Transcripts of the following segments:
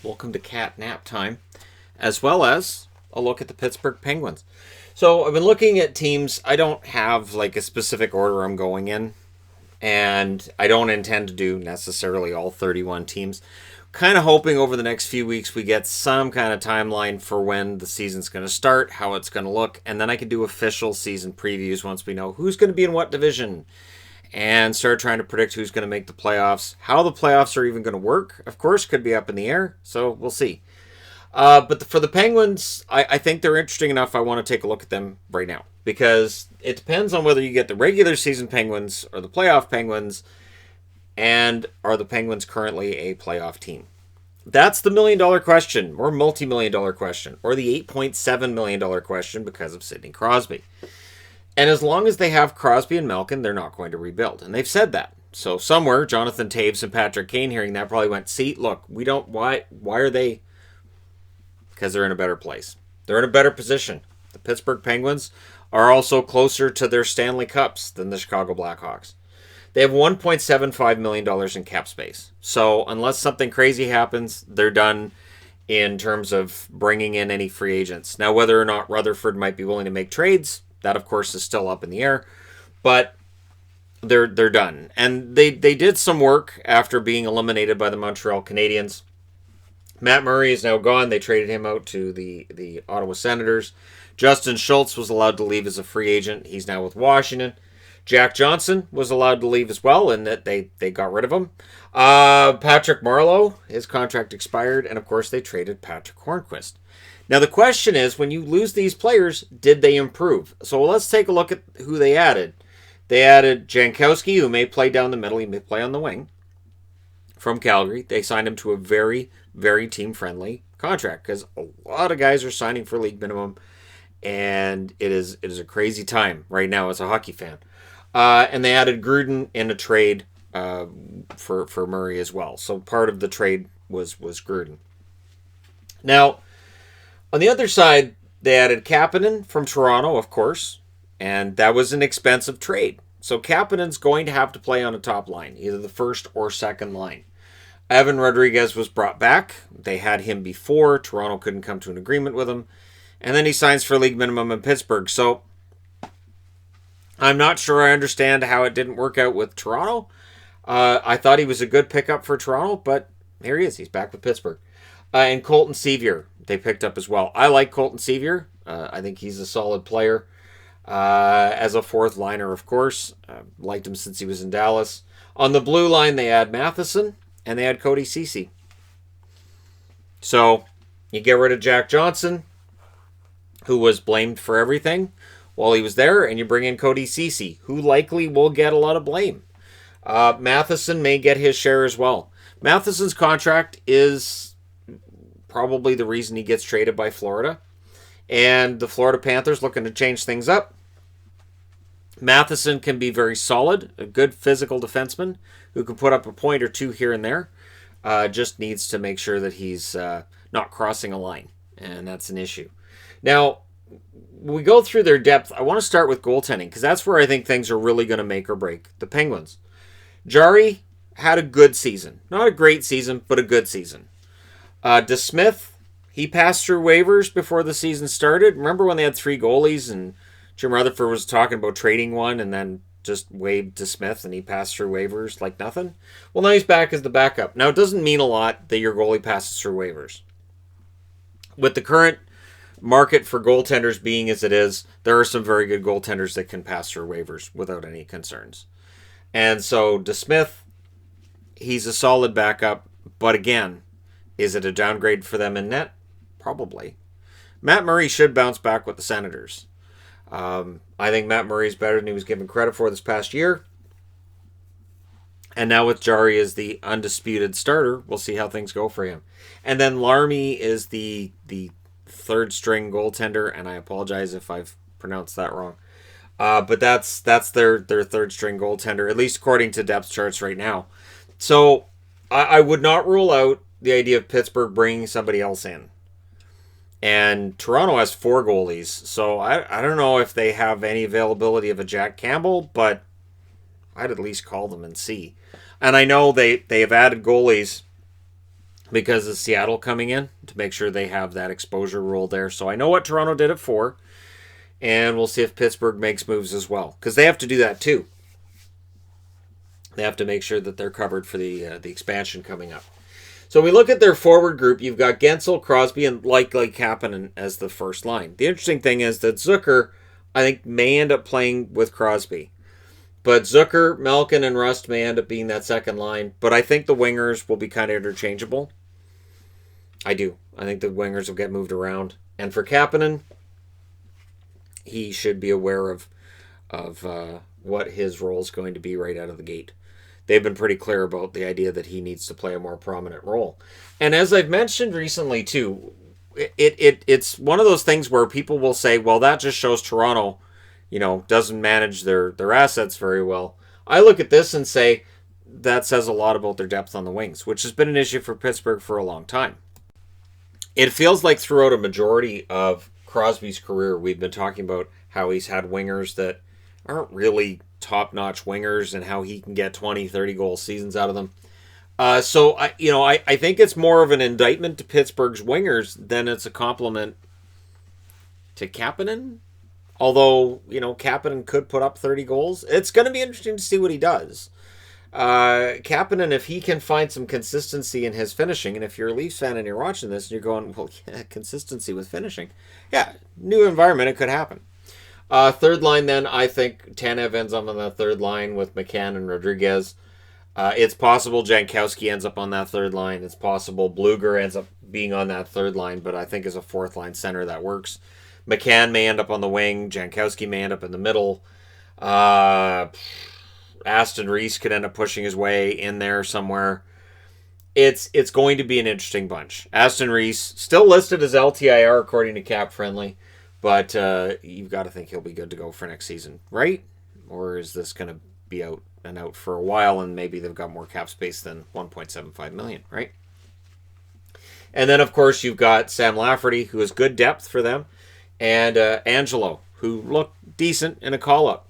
Welcome to Cat Nap Time, as well as a look at the Pittsburgh Penguins. So I've been looking at teams. I don't have like a specific order I'm going in, and I don't intend to do necessarily all 31 teams. Kind of hoping over the next few weeks we get some kind of timeline for when the season's going to start, how it's going to look, and then I can do official season previews once we know who's going to be in what division and start trying to predict who's going to make the playoffs. How the playoffs are even going to work, of course, could be up in the air, so we'll see. But for the Penguins, I think they're interesting enough. I want to take a look at them right now because it depends on whether you get the regular season Penguins or the playoff Penguins, and are the Penguins currently a playoff team? That's the $1 million question, or multi-million dollar question, or the $8.7 million question because of Sidney Crosby. And as long as they have Crosby and Malkin, they're not going to rebuild. And they've said that. So somewhere, Jonathan Taves and Patrick Kane hearing that probably went, see, look, we don't, why are they? Because they're in a better place. They're in a better position. The Pittsburgh Penguins are also closer to their Stanley Cups than the Chicago Blackhawks. They have $1.75 million in cap space. So unless something crazy happens, they're done in terms of bringing in any free agents. Now, whether or not Rutherford might be willing to make trades, that, of course, is still up in the air, but they're done. And they did some work after being eliminated by the Montreal Canadiens. Matt Murray is now gone. They traded him out to the Ottawa Senators. Justin Schultz was allowed to leave as a free agent. He's now with Washington. Jack Johnson was allowed to leave as well, and that they got rid of him. Patrick Marleau, his contract expired, and of course they traded Patrick Hornquist. Now, the question is, when you lose these players, did they improve? So let's take a look at who they added. They added Jankowski, who may play down the middle. He may play on the wing from Calgary. They signed him to a very, very team-friendly contract because a lot of guys are signing for league minimum, and it is a crazy time right now as a hockey fan. And they added Gruden in a trade for Murray as well. So part of the trade was Gruden. Now, on the other side, they added Kapanen from Toronto, of course, and that was an expensive trade. So Kapanen's going to have to play on a top line, either the first or second line. Evan Rodriguez was brought back. They had him before. Toronto couldn't come to an agreement with him. And then he signs for league minimum in Pittsburgh. So I'm not sure I understand how it didn't work out with Toronto. I thought he was a good pickup for Toronto, but here he is. He's back with Pittsburgh. And Colton Sevier, they picked up as well. I like Colton Sevier. I think he's a solid player. As a fourth liner, of course. Liked him since he was in Dallas. On the blue line, they add Matheson, and they add Cody Ceci. So, you get rid of Jack Johnson, who was blamed for everything while he was there, and you bring in Cody Ceci, who likely will get a lot of blame. Matheson may get his share as well. Matheson's contract is probably the reason he gets traded by Florida. And the Florida Panthers looking to change things up. Matheson can be very solid, a good physical defenseman who can put up a point or two here and there. Just needs to make sure that he's not crossing a line, and that's an issue. Now, when we go through their depth, I want to start with goaltending because that's where I think things are really going to make or break the Penguins. Jari had a good season. Not a great season, but a good season. DeSmith, he passed through waivers before the season started. Remember when they had 3 goalies and Jim Rutherford was talking about trading one and then just waived DeSmith and he passed through waivers like nothing? Well, now he's back as the backup. Now, it doesn't mean a lot that your goalie passes through waivers. With the current market for goaltenders being as it is, there are some very good goaltenders that can pass through waivers without any concerns. And so DeSmith, he's a solid backup, but again, is it a downgrade for them in net? Probably. Matt Murray should bounce back with the Senators. I think Matt Murray is better than he was given credit for this past year. And now with Jari as the undisputed starter, we'll see how things go for him. And then Larmy is the third string goaltender, and I apologize if I've pronounced that wrong. But that's their third string goaltender, at least according to depth charts right now. So I would not rule out the idea of Pittsburgh bringing somebody else in. And Toronto has 4 goalies, so I don't know if they have any availability of a Jack Campbell, but I'd at least call them and see. And I know they have added goalies because of Seattle coming in to make sure they have that exposure rule there. So I know what Toronto did it for, and we'll see if Pittsburgh makes moves as well, because they have to do that too. They have to make sure that they're covered for the expansion coming up. So we look at their forward group. You've got Gensel, Crosby, and likely Kapanen as the first line. The interesting thing is that Zucker, I think, may end up playing with Crosby. But Zucker, Malkin, and Rust may end up being that second line. But I think the wingers will be kind of interchangeable. I do. I think the wingers will get moved around. And for Kapanen, he should be aware of what his role is going to be right out of the gate. They've been pretty clear about the idea that he needs to play a more prominent role. And as I've mentioned recently too, it's one of those things where people will say, well, that just shows Toronto, doesn't manage their assets very well. I look at this and say that says a lot about their depth on the wings, which has been an issue for Pittsburgh for a long time. It feels like throughout a majority of Crosby's career, we've been talking about how he's had wingers that aren't really top-notch wingers and how he can get 20, 30-goal seasons out of them. So I think it's more of an indictment to Pittsburgh's wingers than it's a compliment to Kapanen. Although, Kapanen could put up 30 goals. It's going to be interesting to see what he does. Kapanen, if he can find some consistency in his finishing, and if you're a Leafs fan and you're watching this and you're going, well, yeah, consistency with finishing. Yeah, new environment, it could happen. Third line, then, I think Tanev ends up on that third line with McCann and Rodriguez. It's possible Jankowski ends up on that third line. It's possible Bluger ends up being on that third line, but I think as a fourth line center, that works. McCann may end up on the wing. Jankowski may end up in the middle. Aston Reese could end up pushing his way in there somewhere. It's going to be an interesting bunch. Aston Reese, still listed as LTIR according to Cap Friendly, but you've got to think he'll be good to go for next season, right? Or is this going to be out for a while, and maybe they've got more cap space than $1.75 million, right? And then, of course, you've got Sam Lafferty, who is good depth for them, and Angelo, who looked decent in a call-up.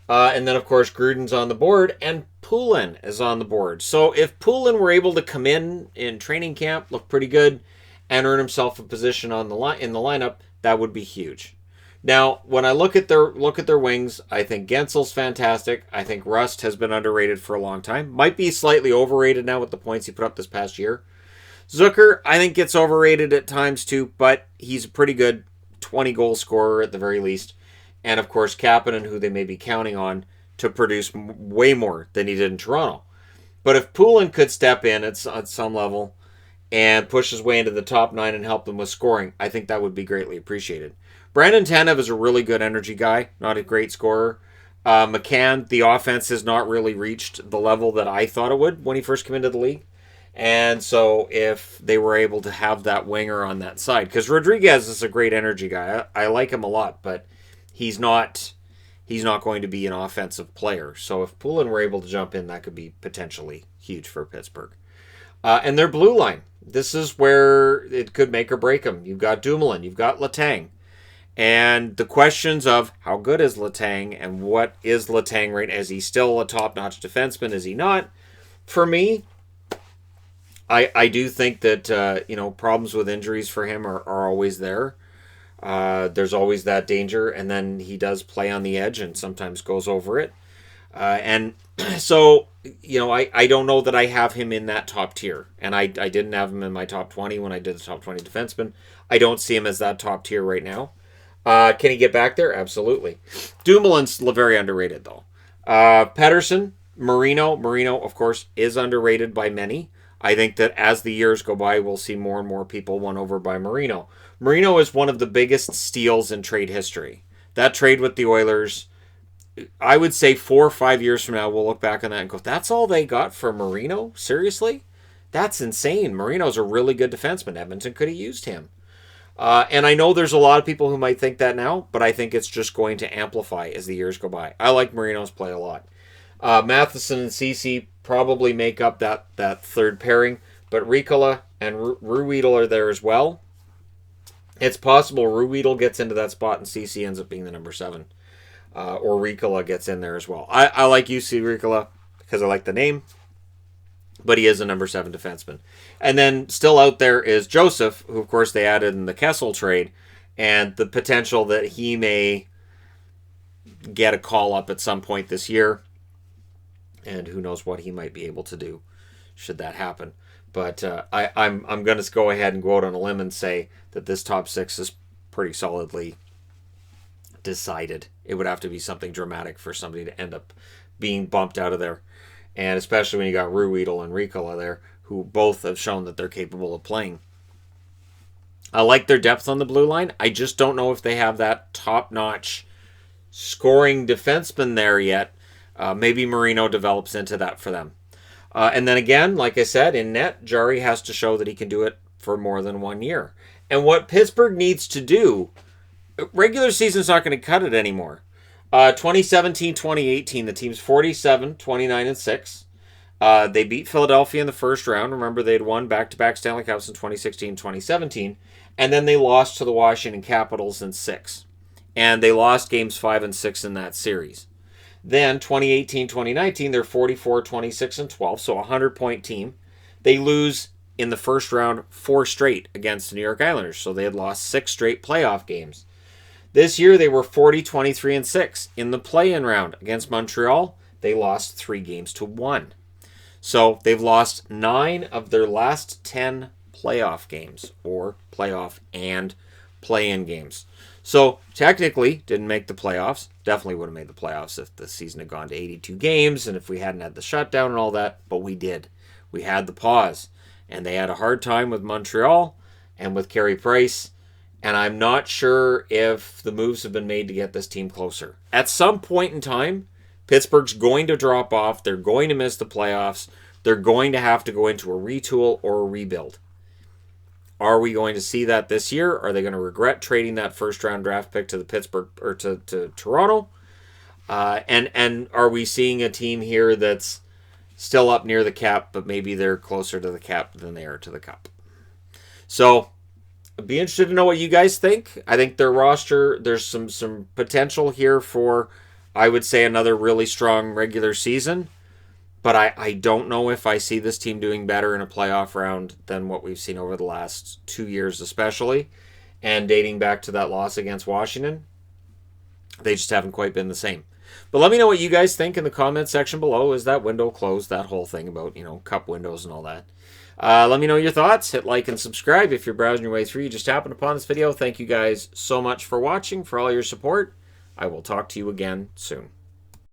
And then, of course, Gruden's on the board, and Poulin is on the board. So if Poulin were able to come in training camp, look pretty good, and earn himself a position on the in the lineup, that would be huge. Now, when I look at their wings, I think Gensel's fantastic. I think Rust has been underrated for a long time. Might be slightly overrated now with the points he put up this past year. Zucker, I think, gets overrated at times too, but he's a pretty good 20-goal scorer at the very least. And, of course, Kapanen, who they may be counting on to produce way more than he did in Toronto. But if Poulin could step in at some level and push his way into the top 9 and help them with scoring, I think that would be greatly appreciated. Brandon Tanev is a really good energy guy, not a great scorer. McCann, the offense has not really reached the level that I thought it would when he first came into the league. And so if they were able to have that winger on that side, because Rodriguez is a great energy guy. I like him a lot, but he's not going to be an offensive player. So if Poulin were able to jump in, that could be potentially huge for Pittsburgh. And their blue line, this is where it could make or break them. You've got Dumoulin, you've got Letang. And the questions of how good is Letang and what is Letang right? Is he still a top-notch defenseman? Is he not? For me, I do think that problems with injuries for him are always there. There's always that danger, and then he does play on the edge and sometimes goes over it. And so, I don't know that I have him in that top tier. And I didn't have him in my top 20 when I did the top 20 defenseman. I don't see him as that top tier right now. Can he get back there? Absolutely. Dumoulin's very underrated, though. Pettersson, Marino, of course, is underrated by many. I think that as the years go by, we'll see more and more people won over by Marino. Marino is one of the biggest steals in trade history. That trade with the Oilers, I would say 4 or 5 years from now, we'll look back on that and go, that's all they got for Marino? Seriously? That's insane. Marino's a really good defenseman. Edmonton could have used him. And I know there's a lot of people who might think that now, but I think it's just going to amplify as the years go by. I like Marino's play a lot. Matheson and Ceci probably make up that third pairing, but Riikola and Ruhwedel are there as well. It's possible Ruhwedel gets into that spot and Ceci ends up being the number 7. Or Riikola gets in there as well. I like UC Riikola because I like the name. but he is a number 7 defenseman. And then still out there is Joseph, who of course they added in the Kessel trade, and the potential that he may get a call up at some point this year, and who knows what he might be able to do should that happen. But I'm going to go ahead and go out on a limb and say that this top 6 is pretty solidly decided. It would have to be something dramatic for somebody to end up being bumped out of there. And especially when you got Ruedel and Ricola there, who both have shown that they're capable of playing. I like their depth on the blue line. I just don't know if they have that top-notch scoring defenseman there yet. Maybe Marino develops into that for them. And then again, like I said, in net, Jari has to show that he can do it for more than 1 year. And what Pittsburgh needs to do, regular season's not going to cut it anymore. 2017-2018, the team's 47, 29, and 6. They beat Philadelphia in the first round. Remember, they had won back-to-back Stanley Cups in 2016-2017. And then they lost to the Washington Capitals in 6. And they lost games 5 and 6 in that series. Then 2018-2019, they're 44, 26, and 12, so a 100-point team. They lose in the first round 4 straight against the New York Islanders, so they had lost 6 straight playoff games. This year, they were 40, 23, and 6. In the play-in round against Montreal, they lost 3 games to 1. So they've lost 9 of their last 10 playoff games, or playoff and play-in games. So technically, didn't make the playoffs. Definitely would have made the playoffs if the season had gone to 82 games and if we hadn't had the shutdown and all that. But we did. We had the pause. And they had a hard time with Montreal and with Carey Price. And I'm not sure if the moves have been made to get this team closer. At some point in time, Pittsburgh's going to drop off. They're going to miss the playoffs. They're going to have to go into a retool or a rebuild. Are we going to see that this year? Are they going to regret trading that first-round draft pick to the Pittsburgh or to Toronto? And are we seeing a team here that's still up near the cap, but maybe they're closer to the cap than they are to the cup? So I'd be interested to know what you guys think. I think their roster, there's some potential here for, I would say, another really strong regular season. But I don't know if I see this team doing better in a playoff round than what we've seen over the last 2 years especially. And dating back to that loss against Washington, they just haven't quite been the same. But let me know what you guys think in the comment section below. Is that window closed? That whole thing about, cup windows and all that. Let me know your thoughts. Hit like and subscribe if you're browsing your way through. You just happened upon this video. Thank you guys so much for watching, for all your support. I will talk to you again soon.